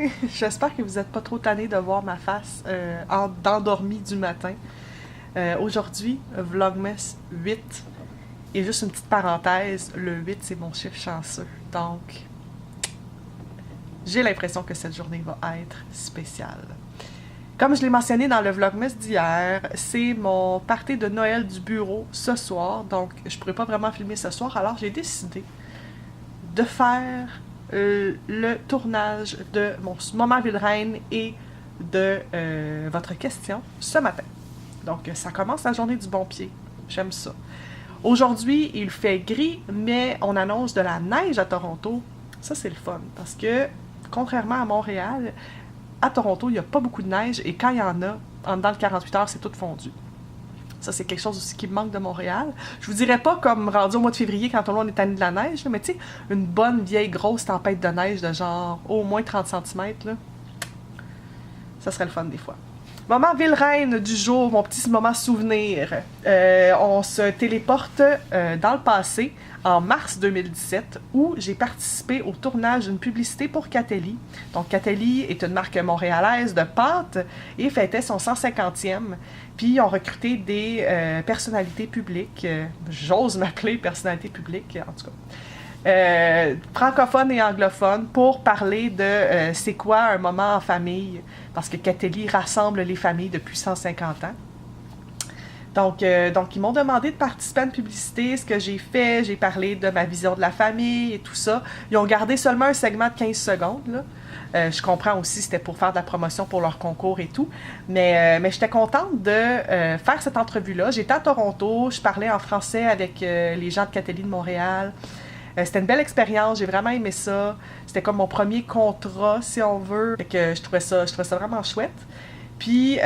matin! J'espère que vous n'êtes pas trop tannés de voir ma face d'endormie du matin. Aujourd'hui, Vlogmas 8. Et juste une petite parenthèse, le 8 c'est mon chiffre chanceux. Donc, j'ai l'impression que cette journée va être spéciale. Comme je l'ai mentionné dans le Vlogmas d'hier, c'est mon party de Noël du bureau ce soir. Donc, je ne pourrais pas vraiment filmer ce soir. Alors, j'ai décidé de faire le tournage de mon moment Ville-Reine et de votre question ce matin. Donc, ça commence la journée du bon pied. J'aime ça. Aujourd'hui, il fait gris, mais on annonce de la neige à Toronto. Ça, c'est le fun, parce que, contrairement à Montréal, à Toronto, il n'y a pas beaucoup de neige, et quand il y en a, en dedans de 48 heures, c'est tout fondu. Ça, c'est quelque chose aussi qui me manque de Montréal. Je vous dirais pas comme rendu au mois de février, quand tout le monde est tanné de la neige, là, mais tu sais, une bonne vieille grosse tempête de neige de genre au moins 30 cm, là, ça serait le fun des fois. Moment Ville-Reine du jour, mon petit moment souvenir. On se téléporte dans le passé, en mars 2017, où j'ai participé au tournage d'une publicité pour Catelli. Donc, Catelli est une marque montréalaise de pâtes et fêtait son 150e. Puis, ils ont recruté des personnalités publiques, j'ose m'appeler personnalité publique, en tout cas, francophones et anglophones, pour parler de c'est quoi un moment en famille, parce que Catelli rassemble les familles depuis 150 ans. Donc ils m'ont demandé de participer à une publicité, ce que j'ai fait, j'ai parlé de ma vision de la famille et tout ça. Ils ont gardé seulement un segment de 15 secondes, là. Je comprends aussi, c'était pour faire de la promotion pour leur concours et tout. Mais j'étais contente de faire cette entrevue-là. J'étais à Toronto, je parlais en français avec les gens de Catelli de Montréal. C'était une belle expérience, j'ai vraiment aimé ça. C'était comme mon premier contrat, si on veut. Fait que je trouvais ça vraiment chouette. Puis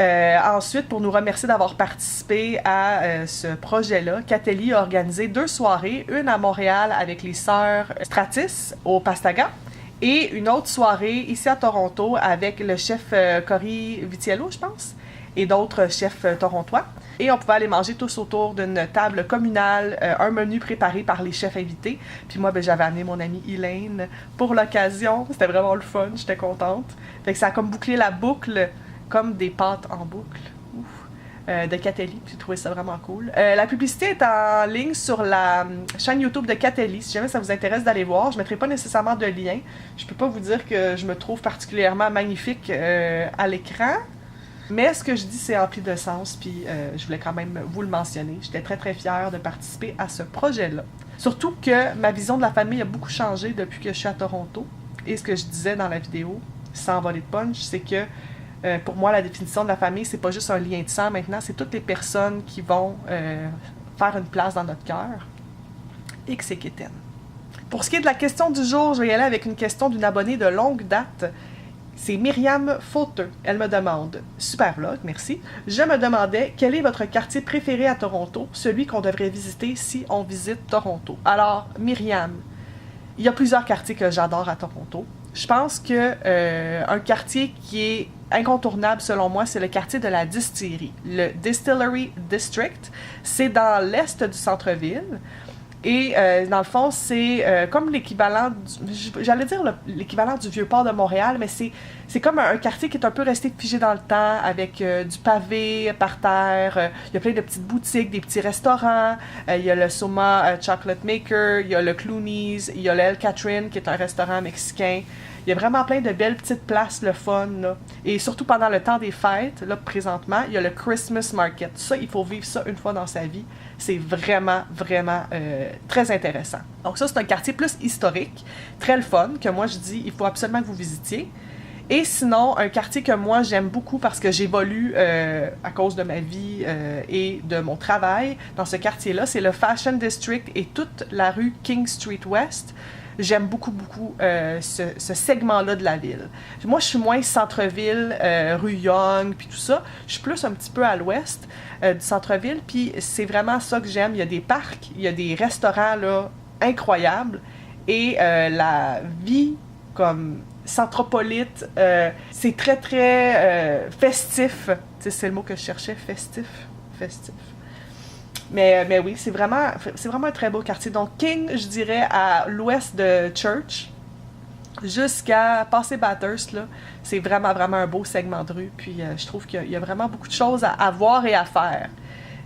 ensuite, pour nous remercier d'avoir participé à ce projet-là, Catelli a organisé 2 soirées, une à Montréal avec les sœurs Stratis au Pastaga, et une autre soirée ici à Toronto avec le chef Cory Vitiello, je pense, et d'autres chefs torontois. Et on pouvait aller manger tous autour d'une table communale, un menu préparé par les chefs invités. Puis moi, j'avais amené mon amie Elaine pour l'occasion. C'était vraiment le fun, j'étais contente. Fait que ça a comme bouclé la boucle, comme des pâtes en boucle. De Catelli, j'ai trouvé ça vraiment cool. La publicité est en ligne sur la chaîne YouTube de Catelli, si jamais ça vous intéresse d'aller voir. Je ne mettrai pas nécessairement de lien. Je peux pas vous dire que je me trouve particulièrement magnifique à l'écran, mais ce que je dis, c'est empli de sens, puis je voulais quand même vous le mentionner. J'étais très très fière de participer à ce projet-là. Surtout que ma vision de la famille a beaucoup changé depuis que je suis à Toronto. Et ce que je disais dans la vidéo, sans voler de punch, c'est que pour moi, la définition de la famille, c'est pas juste un lien de sang maintenant, c'est toutes les personnes qui vont faire une place dans notre cœur. Et que c'est qu'étaine. Pour ce qui est de la question du jour, je vais y aller avec une question d'une abonnée de longue date. C'est Myriam Fauteux. Elle me demande, super vlog, merci. Je me demandais quel est votre quartier préféré à Toronto, celui qu'on devrait visiter si on visite Toronto. Alors, Myriam, il y a plusieurs quartiers que j'adore à Toronto. Je pense que un quartier qui est incontournable selon moi, c'est le quartier de la distillerie. Le Distillery District, c'est dans l'est du centre-ville. Et dans le fond, c'est comme l'équivalent, j'allais dire l'équivalent du Vieux-Port de Montréal, mais c'est comme un quartier qui est un peu resté figé dans le temps, avec du pavé par terre. Il y a plein de petites boutiques, des petits restaurants. Il y a le Soma Chocolate Maker, il y a le Clooney's, il y a le El Catherine, qui est un restaurant mexicain. Il y a vraiment plein de belles petites places, le fun, là. Et surtout pendant le temps des fêtes, là, présentement, il y a le Christmas Market. Ça, il faut vivre ça une fois dans sa vie. C'est vraiment, vraiment très intéressant. Donc ça, c'est un quartier plus historique, très le fun, que moi, je dis, il faut absolument que vous visitiez. Et sinon, un quartier que moi, j'aime beaucoup parce que j'évolue à cause de ma vie et de mon travail dans ce quartier-là, c'est le Fashion District et toute la rue King Street West. J'aime beaucoup, beaucoup ce segment-là de la ville. Moi, je suis moins centre-ville, rue Young, puis tout ça. Je suis plus un petit peu à l'ouest du centre-ville, puis c'est vraiment ça que j'aime. Il y a des parcs, il y a des restaurants là, incroyables, et la vie comme centropolite, c'est très, très festif. C'est le mot que je cherchais, festif. Mais oui, c'est vraiment un très beau quartier. Donc, King, je dirais, à l'ouest de Church. jusqu'à passer Bathurst, là, c'est vraiment, vraiment un beau segment de rue. Puis je trouve qu'il y a vraiment beaucoup de choses à voir et à faire.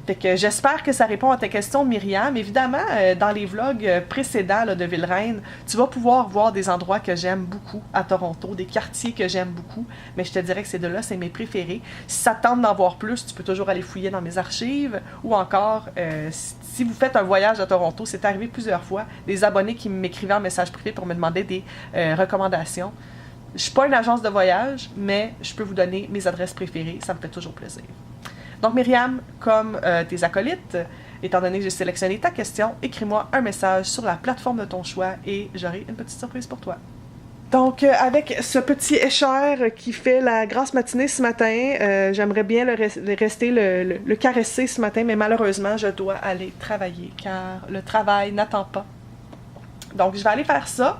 Fait que j'espère que ça répond à ta question, Myriam. Évidemment, dans les vlogs précédents là, de Ville-Reine, tu vas pouvoir voir des endroits que j'aime beaucoup à Toronto, des quartiers que j'aime beaucoup, mais je te dirais que ces deux-là, c'est mes préférés. Si ça te tente d'en voir plus, tu peux toujours aller fouiller dans mes archives, ou encore, si vous faites un voyage à Toronto, c'est arrivé plusieurs fois, des abonnés qui m'écrivaient en message privé pour me demander des recommandations. Je suis pas une agence de voyage, mais je peux vous donner mes adresses préférées, ça me fait toujours plaisir. Donc, Myriam, comme tes acolytes, étant donné que j'ai sélectionné ta question, écris-moi un message sur la plateforme de ton choix et j'aurai une petite surprise pour toi. Donc, avec ce petit écher qui fait la grasse matinée ce matin, j'aimerais bien le caresser ce matin, mais malheureusement, je dois aller travailler car le travail n'attend pas. Donc, je vais aller faire ça,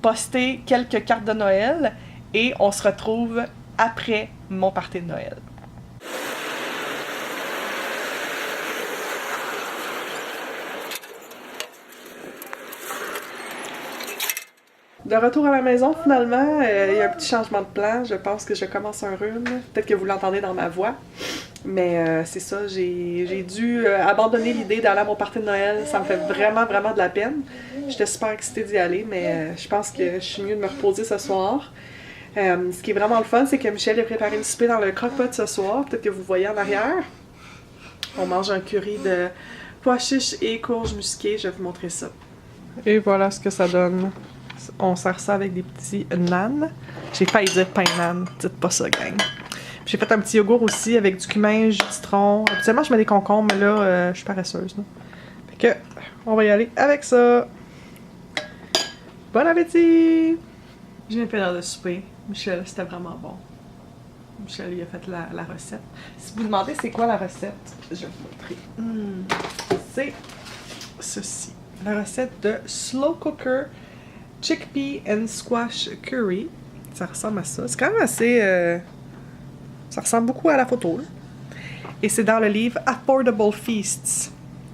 poster quelques cartes de Noël et on se retrouve après mon party de Noël. De retour à la maison, finalement, il y a un petit changement de plan. Je pense que je commence un rhume. Peut-être que vous l'entendez dans ma voix. Mais c'est ça, j'ai dû abandonner l'idée d'aller à mon party de Noël. Ça me fait vraiment, vraiment de la peine. J'étais super excitée d'y aller, mais je pense que je suis mieux de me reposer ce soir. Ce qui est vraiment le fun, c'est que Michel a préparé le souper dans le crock-pot ce soir. Peut-être que vous voyez en arrière. On mange un curry de pois chiches et courges musquées. Je vais vous montrer ça. Et voilà ce que ça donne. On sert ça avec des petits naans. J'ai failli dire pain nan. Dites pas ça, gang. J'ai fait un petit yogourt aussi avec du cumin, jus de citron. Habituellement, je mets des concombres, mais là, je suis paresseuse. Là. Fait que, on va y aller avec ça. Bon appétit! Je viens de faire le souper. Michel, c'était vraiment bon. Michel, il a fait la recette. Si vous demandez c'est quoi la recette, je vais vous montrer. C'est ceci. La recette de Slow Cooker Chickpea and Squash Curry. Ça ressemble à ça. C'est quand même assez... ça ressemble beaucoup à la photo. Là. Et c'est dans le livre Affordable Feasts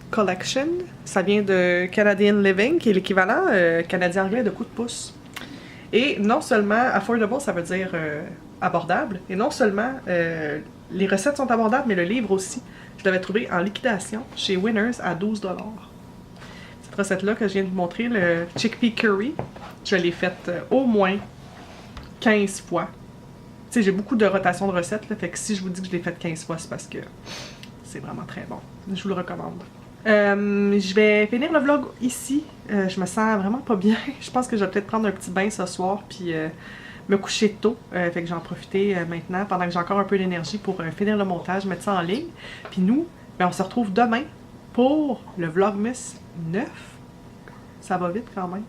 Collection. Ça vient de Canadian Living, qui est l'équivalent canadien-anglais de coup de pouce. Et non seulement affordable, ça veut dire abordable. Et non seulement les recettes sont abordables, mais le livre aussi. Je l'avais trouvé en liquidation chez Winners à 12 $. Cette recette-là que je viens de vous montrer, le Chickpea Curry, je l'ai faite au moins 15 fois. Tu sais, j'ai beaucoup de rotation de recettes, là, fait que si je vous dis que je l'ai faite 15 fois, c'est parce que c'est vraiment très bon. Je vous le recommande. Je vais finir le vlog ici. Je me sens vraiment pas bien. Je pense que je vais peut-être prendre un petit bain ce soir, puis me coucher tôt. Fait que j'en profiter maintenant, pendant que j'ai encore un peu d'énergie pour finir le montage, mettre ça en ligne. Puis nous, ben, on se retrouve demain pour le Vlogmas 9. Ça va vite quand même.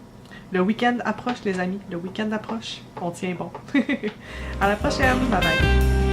Le week-end approche, les amis. Le week-end approche. On tient bon. À la prochaine. Bye bye.